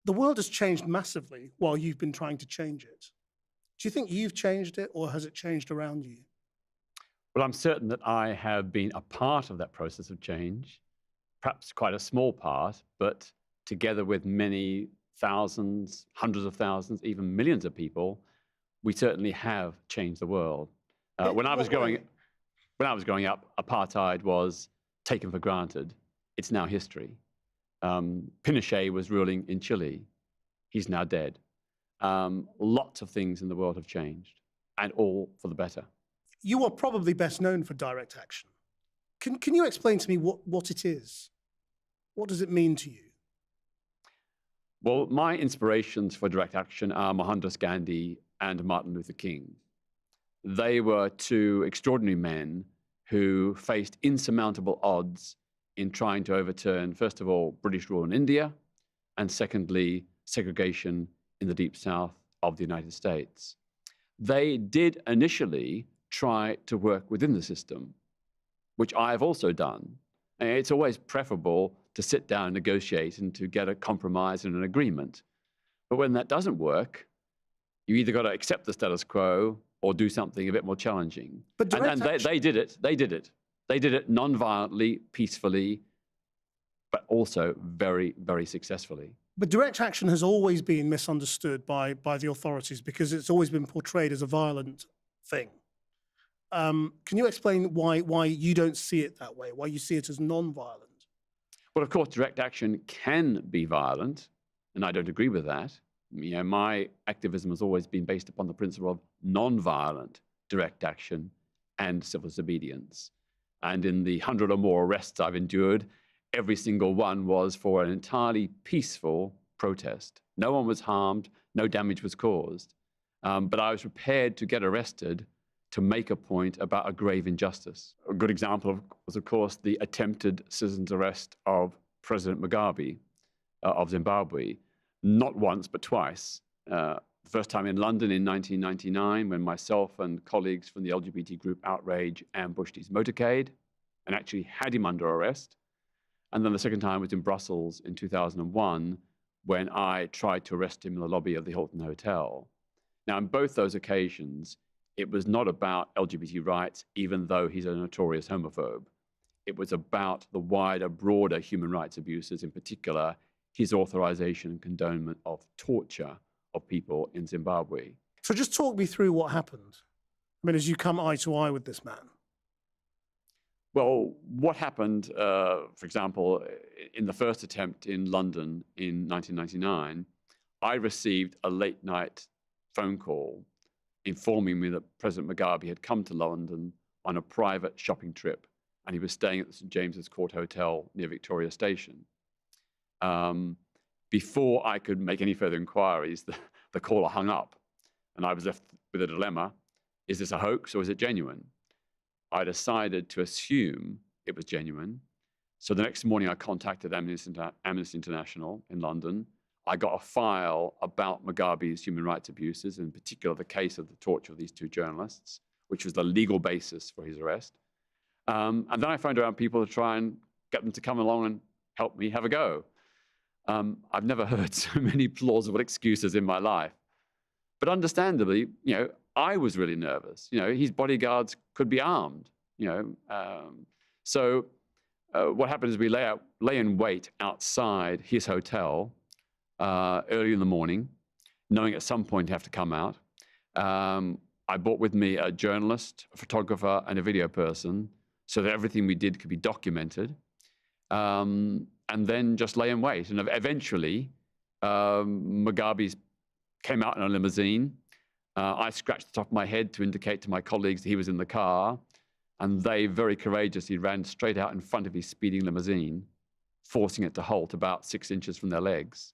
The world has changed massively while you've been trying to change it. Do you think you've changed it, or has it changed around you? Well, I'm certain that I have been a part of that process of change, perhaps quite a small part, but together with many thousands, hundreds of thousands, even millions of people, we certainly have changed the world. Uh, when In I was what growing, way? when I was growing up, apartheid was taken for granted. It's now history. Pinochet was ruling in Chile. He's now dead. Lots of things in the world have changed, and all for the better. You are probably best known for direct action. Can you explain to me what it is? What does it mean to you? Well, my inspirations for direct action are Mohandas Gandhi and Martin Luther King. They were two extraordinary men who faced insurmountable odds in trying to overturn, first of all, British rule in India, and secondly, segregation in the deep south of the United States. They did initially try to work within the system, which I have also done. And it's always preferable to sit down and negotiate and to get a compromise and an agreement. But when that doesn't work, you either got to accept the status quo or do something a bit more challenging. But And, direct and they, action, they did it. They did it. They did it non-violently, peacefully, but also very, very successfully. but direct action has always been misunderstood by the authorities because it's always been portrayed as a violent thing. Can you explain why you don't see it that way? Why you see it as non-violent? Well, of course, direct action can be violent, and I don't agree with that. My activism has always been based upon the principle of non-violent direct action and civil disobedience. And in the 100 or more arrests I've endured, every single one was for an entirely peaceful protest. No one was harmed, no damage was caused. But I was prepared to get arrested to make a point about a grave injustice. A good example was, of course, the attempted citizen's arrest of President Mugabe of Zimbabwe, not once, but twice. The first time in London in 1999, when myself and colleagues from the LGBT group Outrage ambushed his motorcade and actually had him under arrest. And then the second time was in Brussels in 2001, when I tried to arrest him in the lobby of the Hilton Hotel. Now, on both those occasions, it was not about LGBT rights, even though he's a notorious homophobe. It was about the wider, broader human rights abuses, in particular, his authorization and condonement of torture of people in Zimbabwe. So just talk me through what happened. I mean, as you come eye to eye with this man. Well, what happened, for example, in the first attempt in London in 1999, I received a late night phone call informing me that President Mugabe had come to London on a private shopping trip, and he was staying at the St. James's Court Hotel near Victoria Station. Before I could make any further inquiries, the caller hung up, and I was left with a dilemma. Is this a hoax or is it genuine? I decided to assume it was genuine. So the next morning I contacted Amnesty International in London. I got a file about Mugabe's human rights abuses, in particular the case of the torture of these two journalists, which was the legal basis for his arrest. And then I phoned around people to try and get them to come along and help me have a go. I've never heard so many plausible excuses in my life. But understandably, I was really nervous. His bodyguards could be armed. So what happened is we lay in wait outside his hotel early in the morning, knowing at some point he'd have to come out. I brought with me a journalist, a photographer, and a video person so that everything we did could be documented, and then just lay in wait. And eventually, Mugabe came out in a limousine. I scratched the top of my head to indicate to my colleagues that he was in the car, and they very courageously ran straight out in front of his speeding limousine, forcing it to halt about 6 inches from their legs.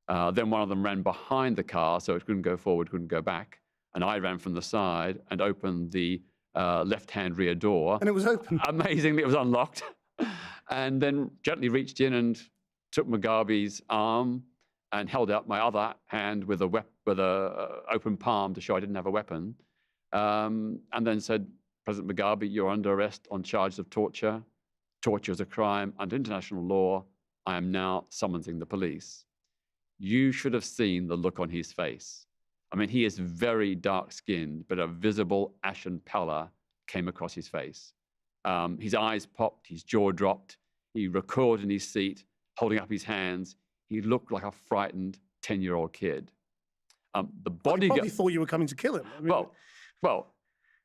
Then one of them ran behind the car, so it couldn't go forward, couldn't go back. And I ran from the side and opened the left-hand rear door. And it was open. Amazingly, it was unlocked. And then gently reached in and took Mugabe's arm and held out my other hand with a open palm to show I didn't have a weapon. And then said, President Mugabe, you're under arrest on charges of torture. Torture is a crime under international law. I am now summoning the police. You should have seen the look on his face. I mean, he is very dark-skinned, but a visible ashen pallor came across his face. His eyes popped, his jaw dropped. He recoiled in his seat, holding up his hands. He looked like a frightened 10-year-old kid. The Well, he bodyguard. probably thought you were coming to kill him. I mean, Well,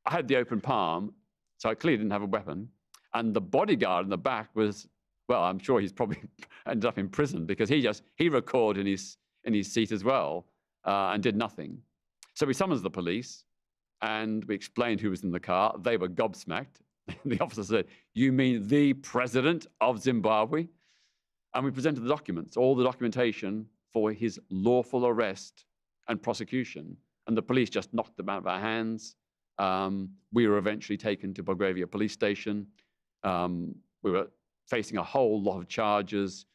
I had the open palm, so I clearly didn't have a weapon. And the bodyguard in the back was, well, I'm sure he's probably ended up in prison because he recoiled in his seat as well and did nothing. So we summoned the police and we explained who was in the car. They were gobsmacked. The officer said, "You mean the president of Zimbabwe?" And we presented the documents, all the documentation for his lawful arrest and prosecution. And the police just knocked them out of our hands. We were eventually taken to Belgravia police station. We were facing a whole lot of charges,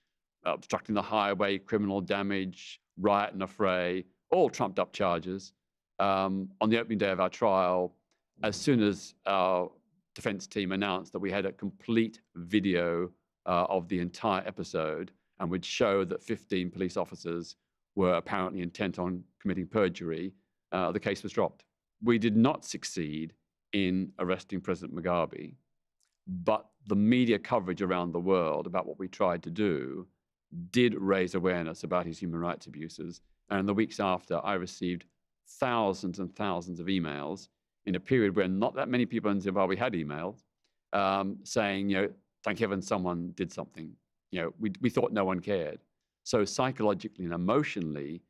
obstructing the highway, criminal damage, riot and affray, all trumped up charges. On the opening day of our trial, as soon as our defense team announced that we had a complete video of the entire episode and would show that 15 police officers were apparently intent on committing perjury, the case was dropped. We did not succeed in arresting President Mugabe, but the media coverage around the world about what we tried to do did raise awareness about his human rights abuses. And in the weeks after, I received thousands and thousands of emails in a period when not that many people in Zimbabwe had emails saying, thank heaven someone did something. We thought no one cared. So psychologically and emotionally,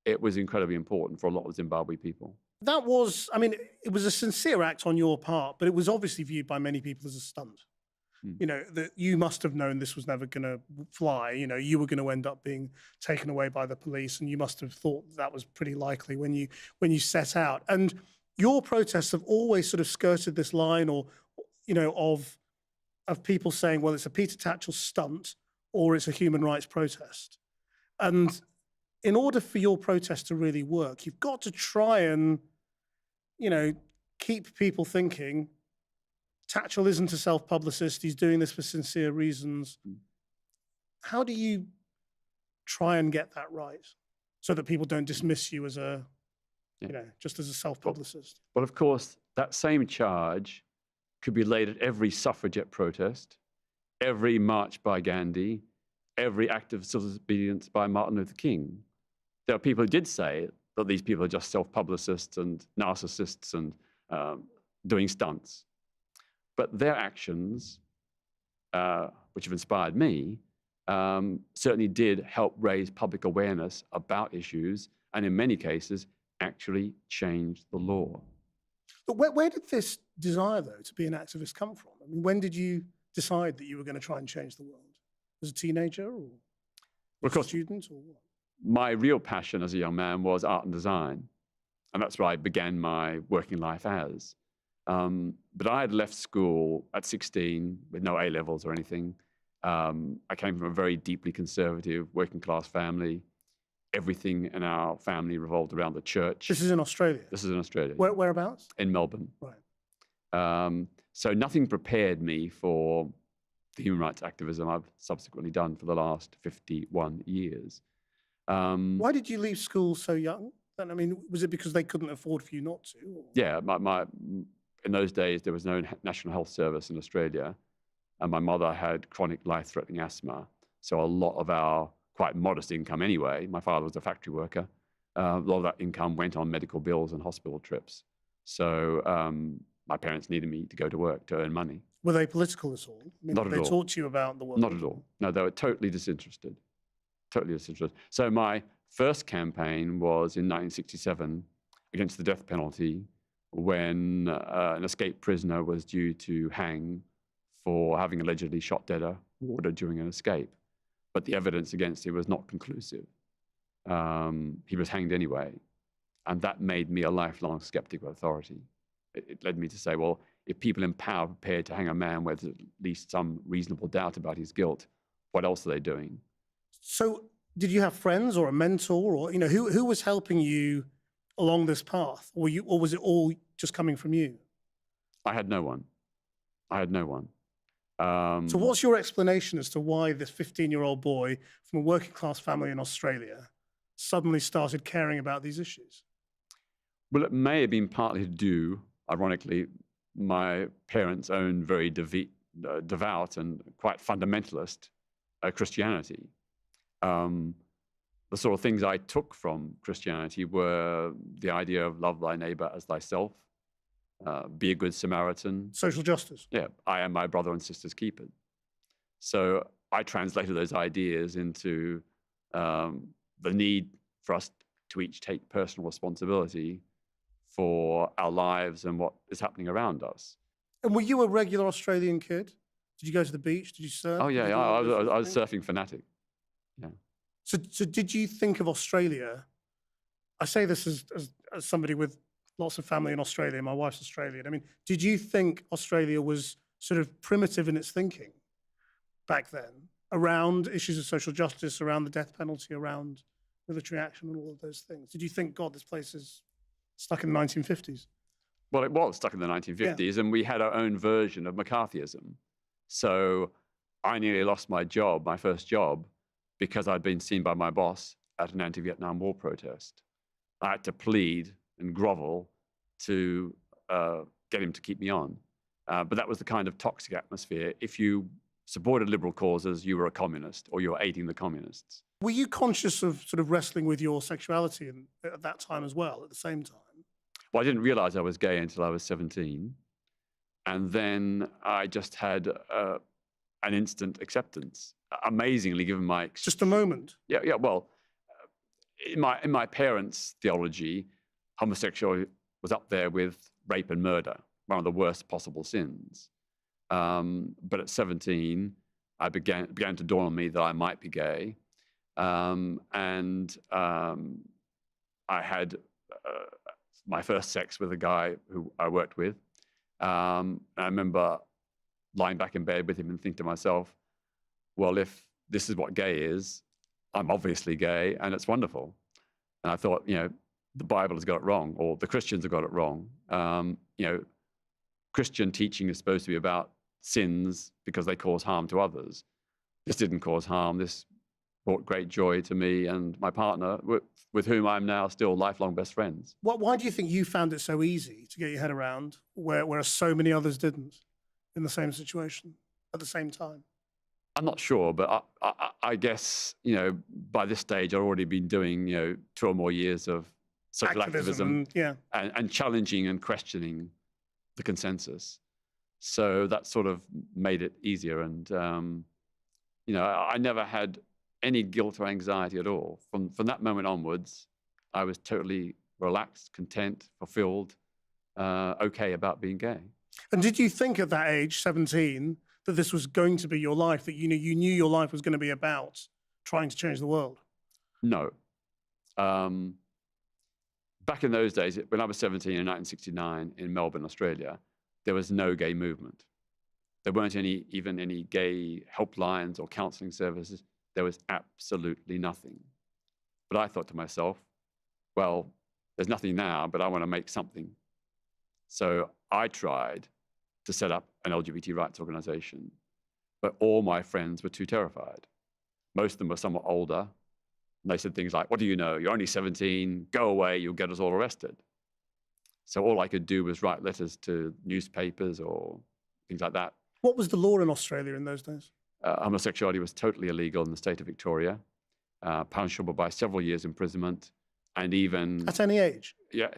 it was incredibly important for a lot of Zimbabwe people. that was, I mean, it was a sincere act on your part, but it was obviously viewed by many people as a stunt. That you must have known this was never going to fly. You were going to end up being taken away by the police, and you must have thought that was pretty likely when you set out. And your protests have always sort of skirted this line, or of people saying, well, it's a Peter Tatchell stunt or it's a human rights protest. And in order for your protest to really work, you've got to try and keep people thinking Tatchell isn't a self-publicist. He's doing this for sincere reasons. How do you try and get that right so that people don't dismiss you as just as a self-publicist? Well, of course, that same charge could be laid at every suffragette protest, every march by Gandhi, every act of civil disobedience by Martin Luther King. There are people who did say that these people are just self-publicists and narcissists and doing stunts. But their actions, which have inspired me, certainly did help raise public awareness about issues, and in many cases, actually change the law. But where did this desire, though, to be an activist come from? I mean, when did you decide that you were going to try and change the world? As a teenager or a student or what? My real passion as a young man was art and design, and that's where I began my working life as. But I had left school at 16 with no A-levels or anything. I came from a very deeply conservative working class family. Everything in our family revolved around the church. This is in Australia? This is in Australia. Whereabouts? In Melbourne. Right. So nothing prepared me for the human rights activism I've subsequently done for the last 51 years. Why did you leave school so young? I mean, was it because they couldn't afford for you not to? Or? Yeah, in those days, there was no National Health Service in Australia, and my mother had chronic life-threatening asthma. So a lot of our quite modest income anyway, my father was a factory worker, a lot of that income went on medical bills and hospital trips. So my parents needed me to go to work to earn money. Were they political at all? I mean, Not at all. They talked to you about the world? Not at all. No, they were totally disinterested. Totally disinterested. So my first campaign was in 1967 against the death penalty, when an escaped prisoner was due to hang for having allegedly shot dead a warder during an escape. But the evidence against him was not conclusive. He was hanged anyway. And that made me a lifelong skeptic of authority. It led me to say, well, if people in power are prepared to hang a man with at least some reasonable doubt about his guilt, what else are they doing? So did you have friends or a mentor, or who was helping you along this path, or was it all just coming from you? I had no one. So what's your explanation as to why this 15-year-old boy from a working class family in Australia suddenly started caring about these issues? Well, it may have been partly to do, ironically, my parents' own very devout and quite fundamentalist Christianity. Um, the sort of things I took from Christianity were the idea of love thy neighbor as thyself, be a good Samaritan. Social justice. Yeah, I am my brother and sister's keeper. So I translated those ideas into the need for us to each take personal responsibility for our lives and what is happening around us. And were you a regular Australian kid? Did you go to the beach? Did you surf? Oh, Did yeah, you do I, all I, those was, sorts I of was things? surfing fanatic. Yeah. So did you think of Australia? I say this as somebody with lots of family in Australia. My wife's Australian. I mean, did you think Australia was sort of primitive in its thinking back then around issues of social justice, around the death penalty, around military action and all of those things? Did you think, God, this place is stuck in the 1950s? Well, it was stuck in the Yeah. 1950s, and we had our own version of McCarthyism. So I nearly lost my job, my first job, because I'd been seen by my boss at an anti-Vietnam War protest. I had to plead and grovel to get him to keep me on. But that was the kind of toxic atmosphere. If you supported liberal causes, you were a communist or you were aiding the communists. Were you conscious of sort of wrestling with your sexuality at that time as well, at the same time? Well, I didn't realize I was gay until I was 17. And then I just had an instant acceptance, amazingly, given my... Just a moment. Yeah, well, in my parents' theology, homosexuality was up there with rape and murder, one of the worst possible sins. But at 17, it began to dawn on me that I might be gay. I had my first sex with a guy who I worked with. I remember lying back in bed with him and thinking to myself, well, if this is what gay is, I'm obviously gay, and it's wonderful. And I thought, the Bible has got it wrong, or the Christians have got it wrong. Christian teaching is supposed to be about sins because they cause harm to others. This didn't cause harm. This brought great joy to me and my partner, with whom I'm now still lifelong best friends. Why do you think you found it so easy to get your head around, whereas so many others didn't in the same situation at the same time? I'm not sure, but I guess, by this stage, I'd already been doing, 2 or more years of social activism and challenging and questioning the consensus. So that sort of made it easier. And, I never had any guilt or anxiety at all. From that moment onwards, I was totally relaxed, content, fulfilled, okay about being gay. And did you think at that age, 17, that this was going to be your life, that you knew your life was going to be about trying to change the world? No. Back in those days, when I was 17 in 1969 in Melbourne, Australia, there was no gay movement. There weren't even any gay helplines or counseling services. There was absolutely nothing. But I thought to myself, well, there's nothing now, but I want to make something. So I tried to set up an LGBT rights organization, but all my friends were too terrified. Most of them were somewhat older, and they said things like, what do you know? You're only 17, go away, you'll get us all arrested. So all I could do was write letters to newspapers or things like that. What was the law in Australia in those days? Homosexuality was totally illegal in the state of Victoria, punishable by several years imprisonment, and even... At any age? Yeah,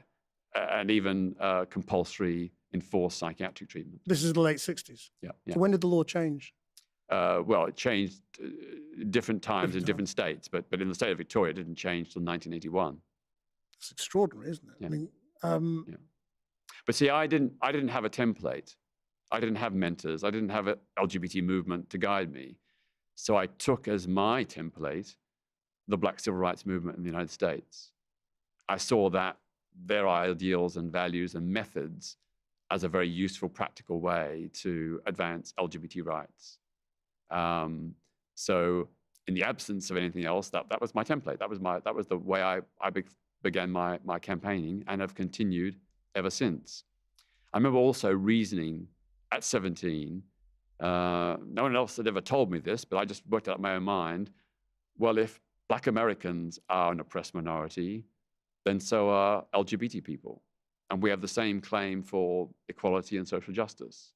and even compulsory enforced psychiatric treatment. This is the late 60s? Yeah. So when did the law change? Well, it changed different times in different states, but in the state of Victoria, it didn't change till 1981. It's extraordinary, isn't it? Yeah. I mean, Yeah. But see, I didn't have a template. I didn't have mentors. I didn't have an LGBT movement to guide me. So I took as my template the Black Civil Rights Movement in the United States. I saw that their ideals and values and methods as a very useful, practical way to advance LGBT rights. So in the absence of anything else, that was my template. That was the way I began my campaigning and have continued ever since. I remember also reasoning at 17, no one else had ever told me this, but I just worked out in my own mind, well, if Black Americans are an oppressed minority, then so are LGBT people. And we have the same claim for equality and social justice.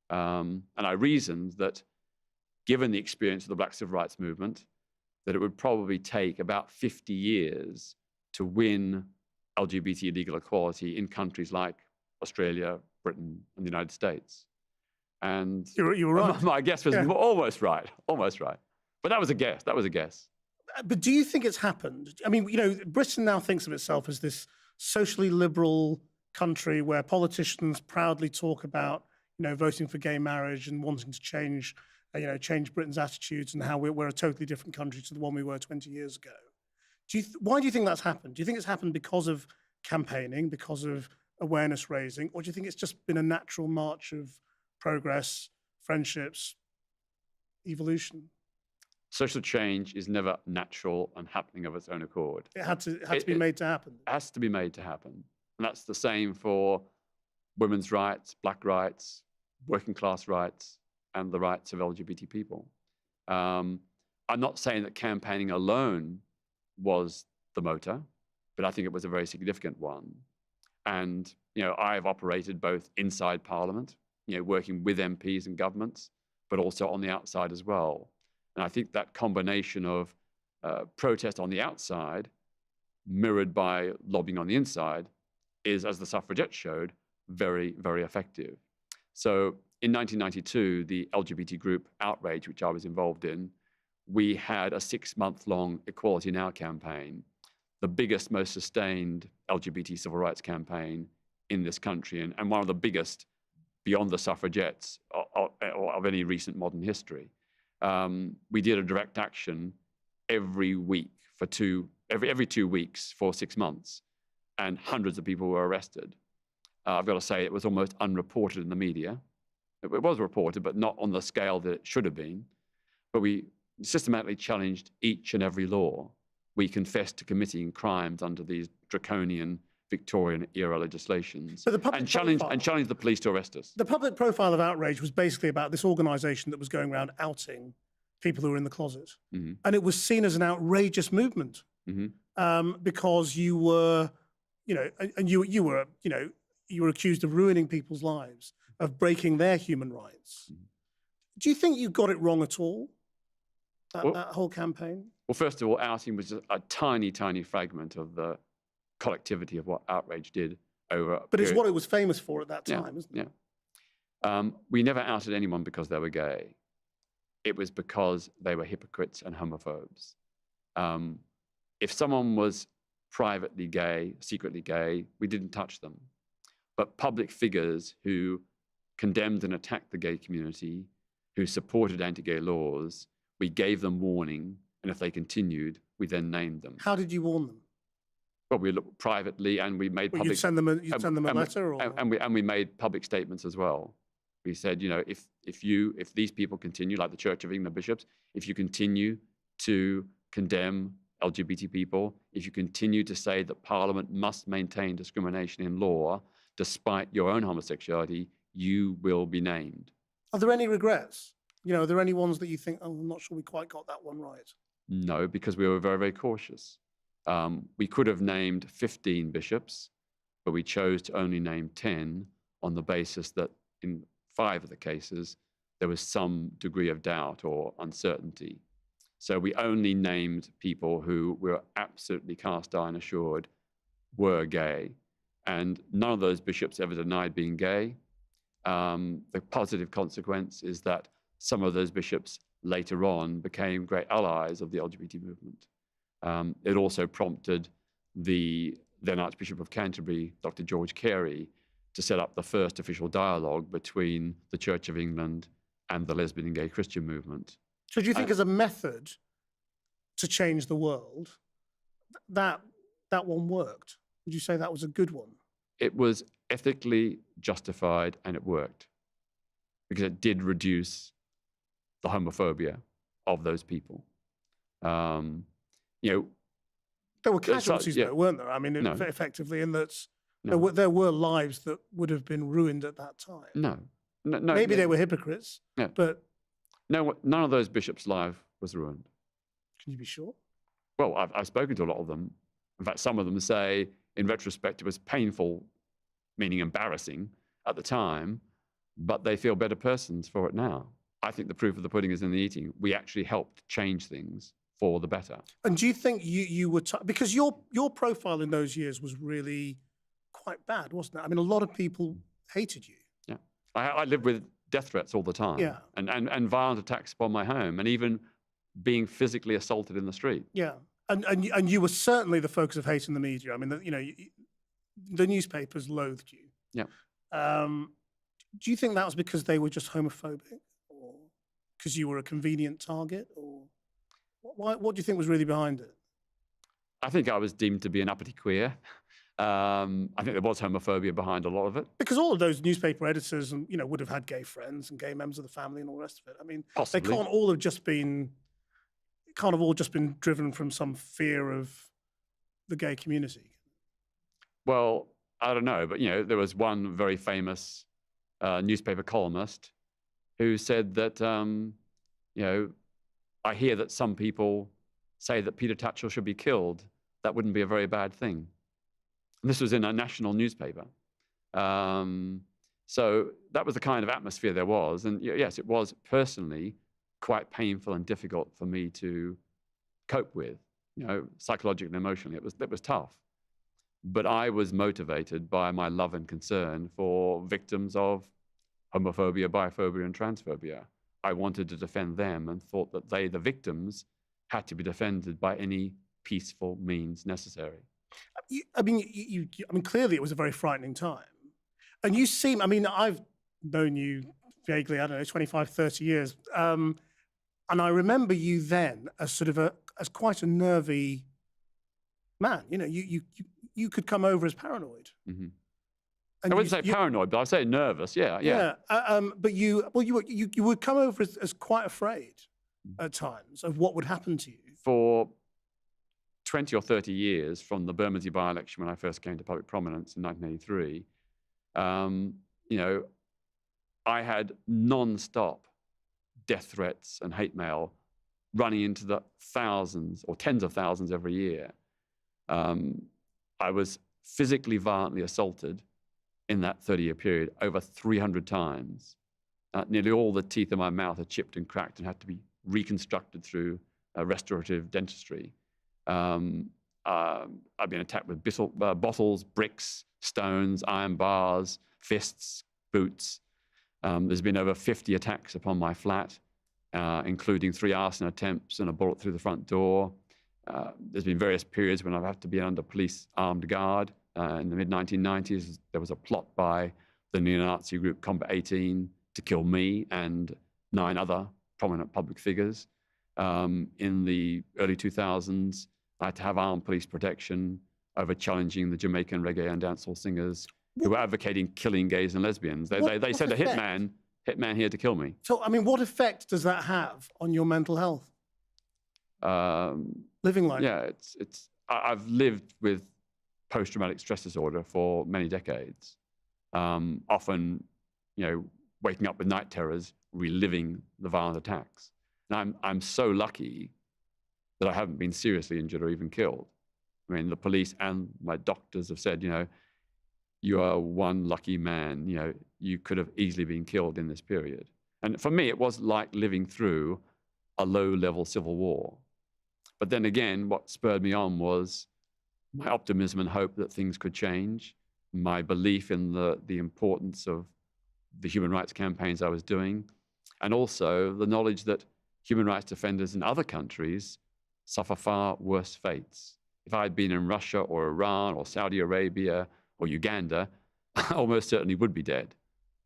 And I reasoned that, given the experience of the Black Civil Rights Movement, that it would probably take about 50 years to win LGBT legal equality in countries like Australia, Britain, and the United States. And You were right. my guess was almost right, almost right. But that was a guess. That was a guess. But do you think it's happened? I mean, Britain now thinks of itself as this socially liberal country where politicians proudly talk about, voting for gay marriage and wanting to change Britain's attitudes and how we're a totally different country to the one we were 20 years ago. Why do you think that's happened? Do you think it's happened because of campaigning, because of awareness raising, or do you think it's just been a natural march of progress, friendships, evolution? Social change is never natural and happening of its own accord. It had to be made to happen. It has to be made to happen. And that's the same for women's rights, black rights, working class rights, and the rights of LGBT people. I'm not saying that campaigning alone was the motor, but I think it was a very significant one. And, I've operated both inside Parliament, working with MPs and governments, but also on the outside as well. And I think that combination of protest on the outside, mirrored by lobbying on the inside, is, as the suffragettes showed, very, very effective. So in 1992, the LGBT group Outrage, which I was involved in, we had a 6-month-long Equality Now campaign, the biggest, most sustained LGBT civil rights campaign in this country, and one of the biggest beyond the suffragettes of any recent modern history. We did a direct action every week every 2 weeks for 6 months, and hundreds of people were arrested. I've got to say, it was almost unreported in the media. It was reported, but not on the scale that it should have been. But we systematically challenged each and every law. We confessed to committing crimes under these draconian Victorian-era legislations, and challenged the police to arrest us. The public profile of Outrage was basically about this organisation that was going around outing people who were in the closet. Mm-hmm. And it was seen as an outrageous movement, mm-hmm. Because you were, and you were accused of ruining people's lives, of breaking their human rights. Mm-hmm. Do you think you got it wrong at all, that whole campaign? Well, first of all, outing was just a tiny, tiny fragment of the collectivity of what Outrage did over. But it's what it was famous for at that time, isn't it? Yeah. We never outed anyone because they were gay. It was because they were hypocrites and homophobes. If someone was privately gay, secretly gay, we didn't touch them. But public figures who condemned and attacked the gay community, who supported anti-gay laws, we gave them warning, and if they continued, we then named them. How did you warn them? Well, we looked privately, and we made public. You'd send them a letter, or and we made public statements as well. We said, if these people continue, like the Church of England bishops, if you continue to condemn LGBT people, if you continue to say that Parliament must maintain discrimination in law, despite your own homosexuality, you will be named. Are there any regrets? Are there any ones that you think, oh, I'm not sure we quite got that one right? No, because we were very, very cautious. We could have named 15 bishops, but we chose to only name 10 on the basis that in 5 of the cases, there was some degree of doubt or uncertainty. So we only named people who were absolutely cast iron assured were gay. And none of those bishops ever denied being gay. The positive consequence is that some of those bishops later on became great allies of the LGBT movement. It also prompted the then Archbishop of Canterbury, Dr. George Carey, to set up the first official dialogue between the Church of England and the lesbian and gay Christian movement. So do you think as a method to change the world, that one worked? Would you say that was a good one? It was ethically justified, and it worked because it did reduce the homophobia of those people. There were casualties, though, weren't there? I mean, no. Effectively, in that there were lives that would have been ruined at that time. No. Maybe they were hypocrites, but no, none of those bishops' life was ruined. Can you be sure? Well, I've spoken to a lot of them. In fact, some of them say, in retrospect, it was painful, meaning embarrassing at the time, but they feel better persons for it now. I think the proof of the pudding is in the eating. We actually helped change things for the better. And do you think you were because your profile in those years was really quite bad, wasn't it? I mean, a lot of people hated you. Yeah, I lived with death threats all the time, Yeah. and violent attacks upon my home, and even being physically assaulted in the street. Yeah, and you were certainly the focus of hate in the media. I mean, the newspapers loathed you. Yeah. Do you think that was because they were just homophobic, or because you were a convenient target, or what do you think was really behind it? I think I was deemed to be an uppity queer. I think there was homophobia behind a lot of it. Because all of those newspaper editors, and would have had gay friends and gay members of the family and all the rest of it. I mean, Possibly. they can't all have just been driven from some fear of the gay community. Well, I don't know, but there was one very famous newspaper columnist who said that I hear that some people say that Peter Tatchell should be killed. That wouldn't be a very bad thing. And this was in a national newspaper. So that was the kind of atmosphere there was. And yes, it was personally quite painful and difficult for me to cope with, psychologically and emotionally. It was tough. But I was motivated by my love and concern for victims of homophobia, biphobia, and transphobia. I wanted to defend them and thought that they, the victims, had to be defended by any peaceful means necessary. I mean, clearly it was a very frightening time. And you seem, I've known you vaguely, I don't know, 25, 30 years. And I remember you then as sort of as quite a nervy man. You could come over as paranoid. Mm-hmm. I wouldn't say paranoid, but I'd say nervous. Yeah. But you would come over as quite afraid at times of what would happen to you. For 20 or 30 years, from the Bermondsey by-election when I first came to public prominence in 1983, I had non-stop death threats and hate mail running into the thousands or tens of thousands every year. I was physically violently assaulted in that 30-year period over 300 times. Nearly all the teeth in my mouth are chipped and cracked and had to be reconstructed through restorative dentistry. I've been attacked with bottles, bricks, stones, iron bars, fists, boots. There's been over 50 attacks upon my flat, including 3 arson attempts and a bullet through the front door. There's been various periods when I've had to be under police armed guard. In the mid-1990s, there was a plot by the neo-Nazi group Combat 18 to kill me and 9 other prominent public figures. In the early 2000s, I had to have armed police protection over challenging the Jamaican reggae and dancehall singers who were advocating killing gays and lesbians. They sent a hitman here to kill me. So, what effect does that have on your mental health? Living like yeah, I've lived with post-traumatic stress disorder for many decades. Often, waking up with night terrors, reliving the violent attacks. And I'm so lucky that I haven't been seriously injured or even killed. The police and my doctors have said, you are one lucky man. You could have easily been killed in this period. And for me, it was like living through a low-level civil war. But then again, what spurred me on was my optimism and hope that things could change, my belief in the importance of the human rights campaigns I was doing, and also the knowledge that human rights defenders in other countries suffer far worse fates. If I had been in Russia or Iran or Saudi Arabia or Uganda, I almost certainly would be dead.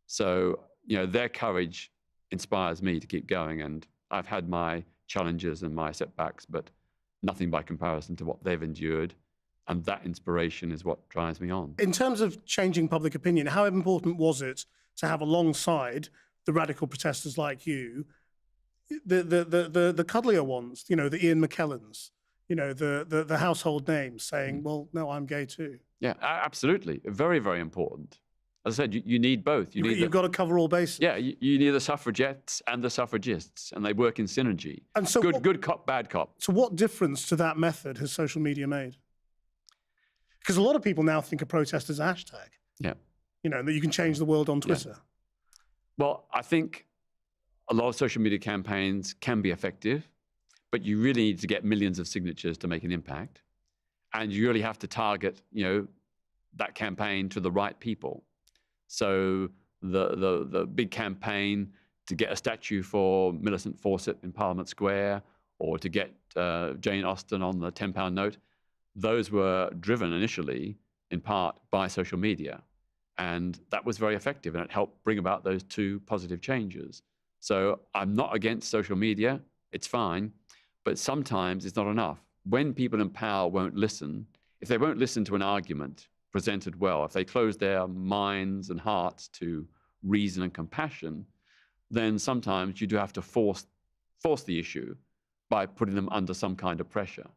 So, their courage inspires me to keep going. And I've had my challenges and my setbacks, but nothing by comparison to what they've endured. And that inspiration is what drives me on. In terms of changing public opinion, how important was it to have alongside the radical protesters like you, the cuddlier ones, the Ian McKellens, the household names saying, well, no, I'm gay too? Yeah, absolutely. Very, very important. As I said, you need both. You've got to cover all bases. Yeah, you need the suffragettes and the suffragists, and they work in synergy. And so good cop, bad cop. So what difference to that method has social media made? Because a lot of people now think a protest is a hashtag. Yeah. You know, that you can change the world on Twitter. Yeah. Well, I think a lot of social media campaigns can be effective, but you really need to get millions of signatures to make an impact. And you really have to target, that campaign to the right people. So the big campaign to get a statue for Millicent Fawcett in Parliament Square, or to get Jane Austen on the £10 note, those were driven initially in part by social media. And that was very effective, and it helped bring about those two positive changes. So I'm not against social media, it's fine, but sometimes it's not enough. When people in power won't listen, if they won't listen to an argument presented well, if they close their minds and hearts to reason and compassion, then sometimes you do have to force the issue by putting them under some kind of pressure.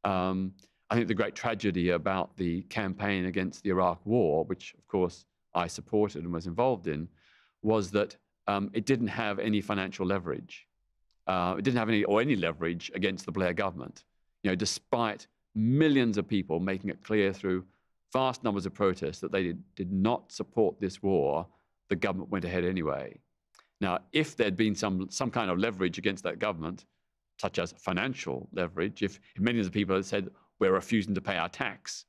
I think the great tragedy about the campaign against the Iraq War, which of course I supported and was involved in, was that it didn't have any financial leverage. It didn't have any leverage against the Blair government. Despite millions of people making it clear through vast numbers of protests that they did not support this war, the government went ahead anyway. Now, if there'd been some kind of leverage against that government, such as financial leverage, if millions of people had said, we're refusing to pay our tax,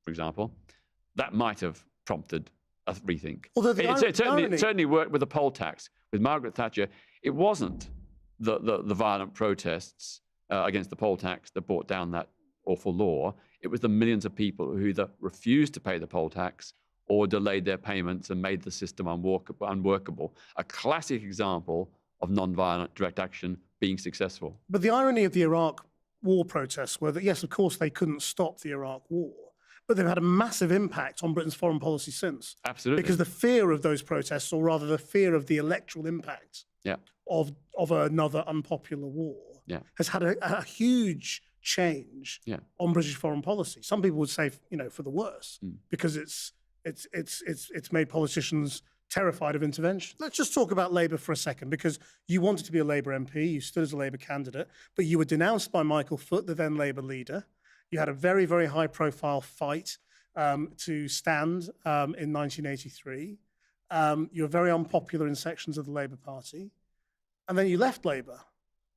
for example, that might have prompted a rethink. Although it certainly worked with the poll tax. With Margaret Thatcher, it wasn't the violent protests against the poll tax that brought down that awful law. It was the millions of people who either refused to pay the poll tax or delayed their payments and made the system unworkable. A classic example of non-violent direct action being successful. But the irony of the Iraq war protests were that, yes, of course, they couldn't stop the Iraq war, but they've had a massive impact on Britain's foreign policy since. Absolutely. Because the fear of those protests, or rather the fear of the electoral impact of another unpopular war, has had a huge change on British foreign policy. Some people would say, for the worse, because it's made politicians terrified of intervention. Let's just talk about Labour for a second, because you wanted to be a Labour MP, you stood as a Labour candidate, but you were denounced by Michael Foot, the then Labour leader. You had a very, very high-profile fight to stand in 1983. You were very unpopular in sections of the Labour Party. And then you left Labour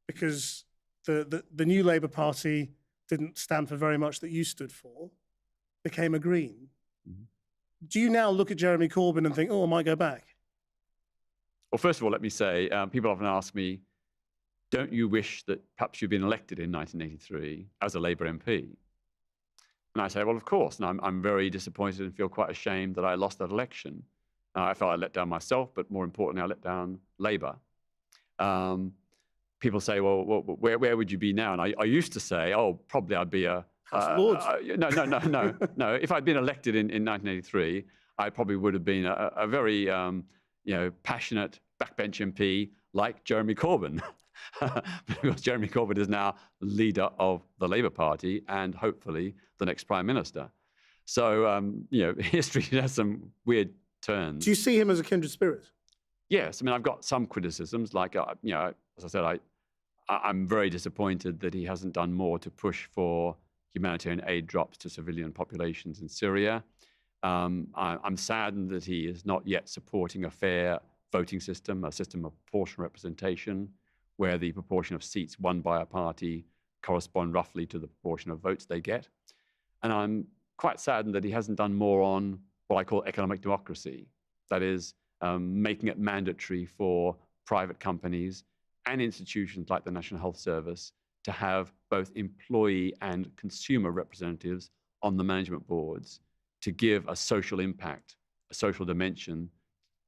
because the new Labour Party didn't stand for very much that you stood for, became a Green. Mm-hmm. Do you now look at Jeremy Corbyn and think, oh, I might go back? Well, first of all, let me say, people often ask me, don't you wish that perhaps you'd been elected in 1983 as a Labour MP? And I say, well, of course. And I'm very disappointed and feel quite ashamed that I lost that election. I felt I let down myself, but more importantly, I let down Labour. People say, well, where would you be now? And I used to say, oh, probably I'd be a... House of Lords. No. If I'd been elected in 1983, I probably would have been a very passionate backbench MP like Jeremy Corbyn. Because Jeremy Corbyn is now leader of the Labour Party and hopefully the next Prime Minister. So, history has some weird turns. Do you see him as a kindred spirit? Yes. I mean, I've got some criticisms. Like, as I said, I'm very disappointed that he hasn't done more to push for humanitarian aid drops to civilian populations in Syria. I'm saddened that he is not yet supporting a fair voting system, a system of proportional representation, where the proportion of seats won by a party correspond roughly to the proportion of votes they get. And I'm quite saddened that he hasn't done more on what I call economic democracy. That is, making it mandatory for private companies and institutions like the National Health Service to have both employee and consumer representatives on the management boards to give a social impact, a social dimension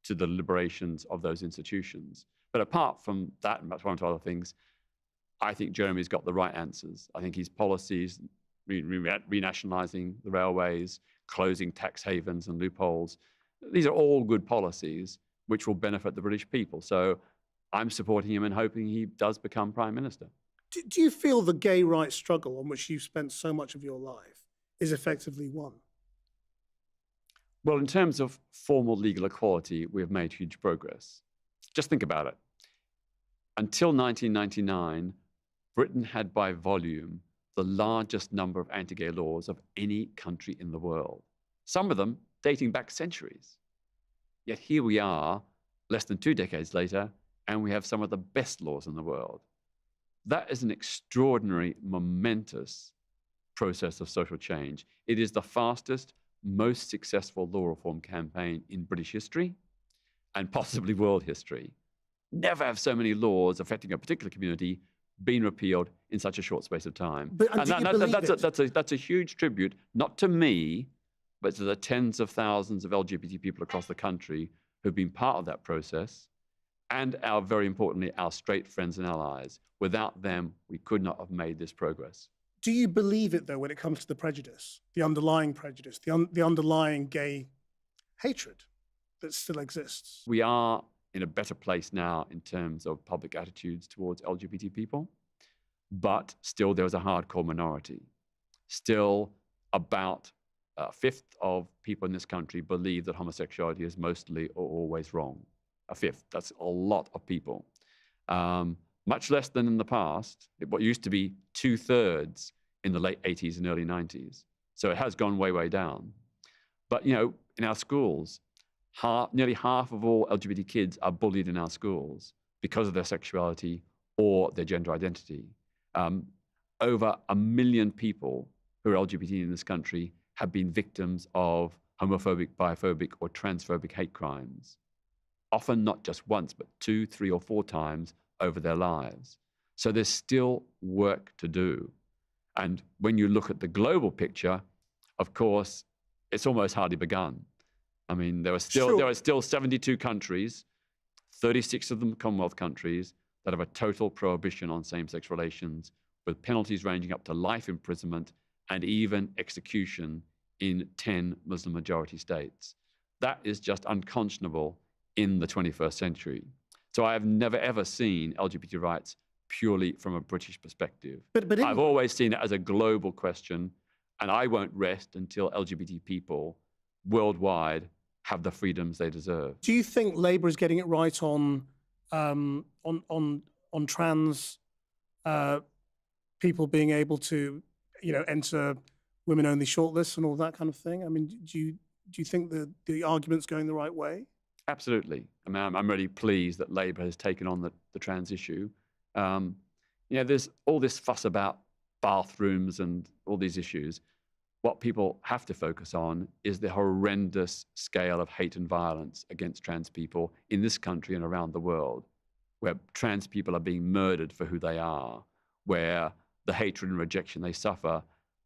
to the deliberations of those institutions. But apart from that, and perhaps one or two other things, I think Jeremy's got the right answers. I think his policies, renationalising the railways, closing tax havens and loopholes, these are all good policies which will benefit the British people. So I'm supporting him and hoping he does become Prime Minister. Do you feel the gay rights struggle on which you've spent so much of your life is effectively won? Well, in terms of formal legal equality, we have made huge progress. Just think about it. Until 1999, Britain had by volume the largest number of anti-gay laws of any country in the world, some of them dating back centuries. Yet here we are, less than 2 decades later, and we have some of the best laws in the world. That is an extraordinary, momentous process of social change. It is the fastest, most successful law reform campaign in British history and possibly world history. Never have so many laws affecting a particular community been repealed in such a short space of time. And do you believe it? That's a huge tribute, not to me, but to the tens of thousands of LGBT people across the country who've been part of that process, and very importantly, our straight friends and allies. Without them, we could not have made this progress. Do you believe it, though, when it comes to the prejudice, the underlying prejudice, the underlying gay hatred that still exists? We are in a better place now in terms of public attitudes towards LGBT people, but still there's a hardcore minority. Still about a fifth of people in this country believe that homosexuality is mostly or always wrong. A fifth, that's a lot of people. Much less than in the past. What used to be 2/3 in the late 80s and early 90s. So it has gone way, way down. But, in our schools, nearly half of all LGBT kids are bullied in our schools because of their sexuality or their gender identity. Over 1 million people who are LGBT in this country have been victims of homophobic, biphobic, or transphobic hate crimes. Often not just once, but 2, 3, or 4 times over their lives. So there's still work to do. And when you look at the global picture, of course, it's almost hardly begun. I mean, there are still 72 countries, 36 of them Commonwealth countries, that have a total prohibition on same-sex relations, with penalties ranging up to life imprisonment and even execution in 10 Muslim-majority states. That is just unconscionable in the 21st century. So I have never, ever seen LGBT rights purely from a British perspective. But I've always seen it as a global question, and I won't rest until LGBT people worldwide have the freedoms they deserve. Do you think Labour is getting it right on trans people being able to, enter women-only shortlists and all that kind of thing? I mean, do you think the argument's going the right way? Absolutely. I mean, I'm really pleased that Labour has taken on the trans issue. There's all this fuss about bathrooms and all these issues. What people have to focus on is the horrendous scale of hate and violence against trans people in this country and around the world, where trans people are being murdered for who they are, where the hatred and rejection they suffer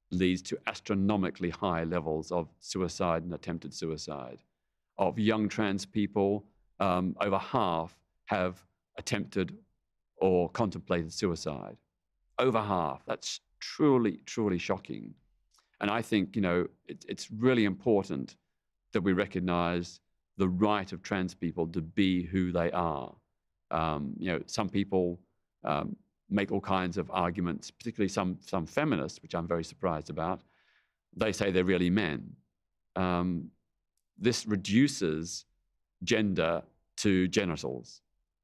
leads to astronomically high levels of suicide and attempted suicide. Of young trans people, over half have attempted or contemplated suicide. Over half. That's truly, truly shocking. And I think, it's really important that we recognize the right of trans people to be who they are. Some people make all kinds of arguments, particularly some feminists, which I'm very surprised about. They say they're really men. This reduces gender to genitals,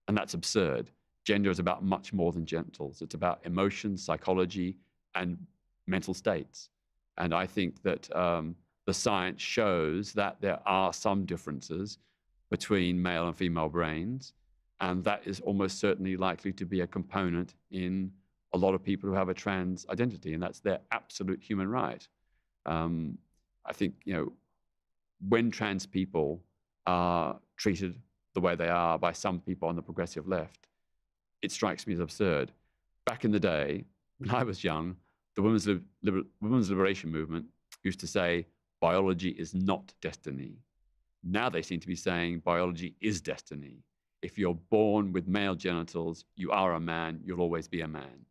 and that's absurd. Gender is about much more than genitals. It's about emotions, psychology, and mental states. And I think that the science shows that there are some differences between male and female brains, and that is almost certainly likely to be a component in a lot of people who have a trans identity, and that's their absolute human right. I think, when trans people are treated the way they are by some people on the progressive left, it strikes me as absurd. Back in the day, when I was young, the women's liberation movement used to say, biology is not destiny. Now they seem to be saying biology is destiny. If you're born with male genitals, you are a man, you'll always be a man.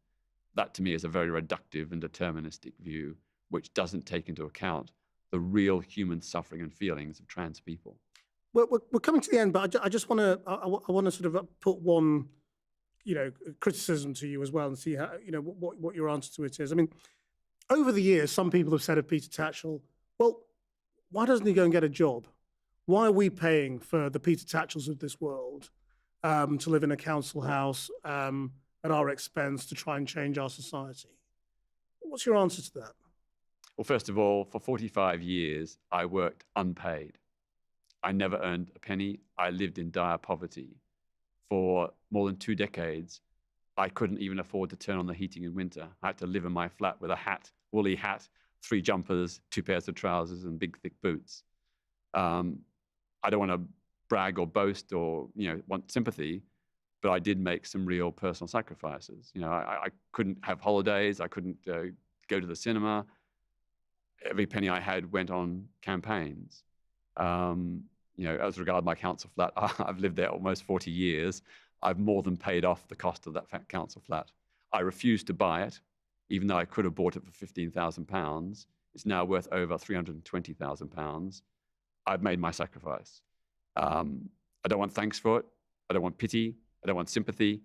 That to me is a very reductive and deterministic view, which doesn't take into account the real human suffering and feelings of trans people. Well, we're coming to the end, but I just want to sort of put one, criticism to you as well, and see how, what your answer to it is. I mean, over the years, some people have said of Peter Tatchell, well, why doesn't he go and get a job? Why are we paying for the Peter Tatchells of this world to live in a council house at our expense to try and change our society? What's your answer to that? Well, first of all, for 45 years, I worked unpaid. I never earned a penny. I lived in dire poverty. For more than 2 decades, I couldn't even afford to turn on the heating in winter. I had to live in my flat with a hat, woolly hat, 3 jumpers, 2 pairs of trousers, and big, thick boots. I don't want to brag or boast or want sympathy, but I did make some real personal sacrifices. I couldn't have holidays. I couldn't go to the cinema. Every penny I had went on campaigns. As regard my council flat, I've lived there almost 40 years. I've more than paid off the cost of that council flat. I refused to buy it, even though I could have bought it for £15,000. It's now worth over £320,000. I've made my sacrifice. I don't want thanks for it. I don't want pity. I don't want sympathy,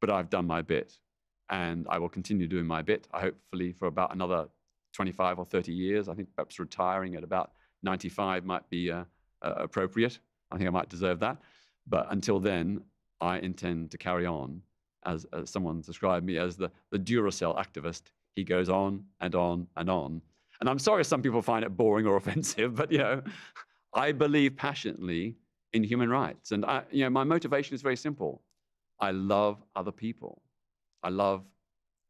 but I've done my bit, and I will continue doing my bit, hopefully for about another 25 or 30 years. I think perhaps retiring at about 95 might be appropriate. I think I might deserve that. But until then, I intend to carry on, as someone described me as the Duracell activist. He goes on and on and on. And I'm sorry some people find it boring or offensive, but I believe passionately in human rights. And my motivation is very simple. I love other people. I love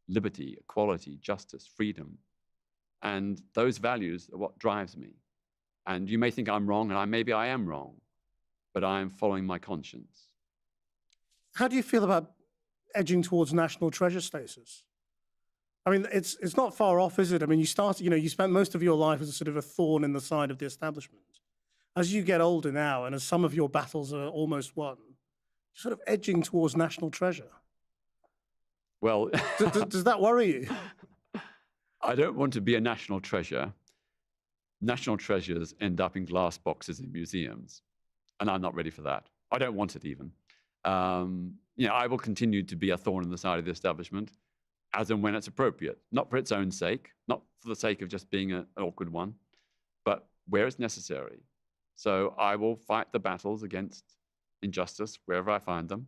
liberty, equality, justice, freedom. And those values are what drives me. And you may think I'm wrong, and maybe I am wrong, but I am following my conscience. How do you feel about edging towards national treasure status? I mean, it's not far off, is it? I mean, you spent most of your life as a sort of a thorn in the side of the establishment. As you get older now, and as some of your battles are almost won, you're sort of edging towards national treasure. Well, does that worry you? I don't want to be a national treasure. National treasures end up in glass boxes in museums, and I'm not ready for that. I don't want it even. I will continue to be a thorn in the side of the establishment as and when it's appropriate, not for its own sake, not for the sake of just being an awkward one, but where it's necessary. So I will fight the battles against injustice wherever I find them,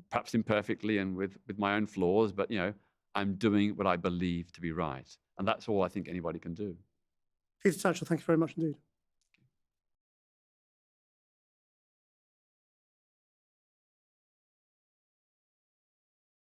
perhaps imperfectly and with my own flaws, but I'm doing what I believe to be right. And that's all I think anybody can do. Peter Tatchell, thank you very much indeed.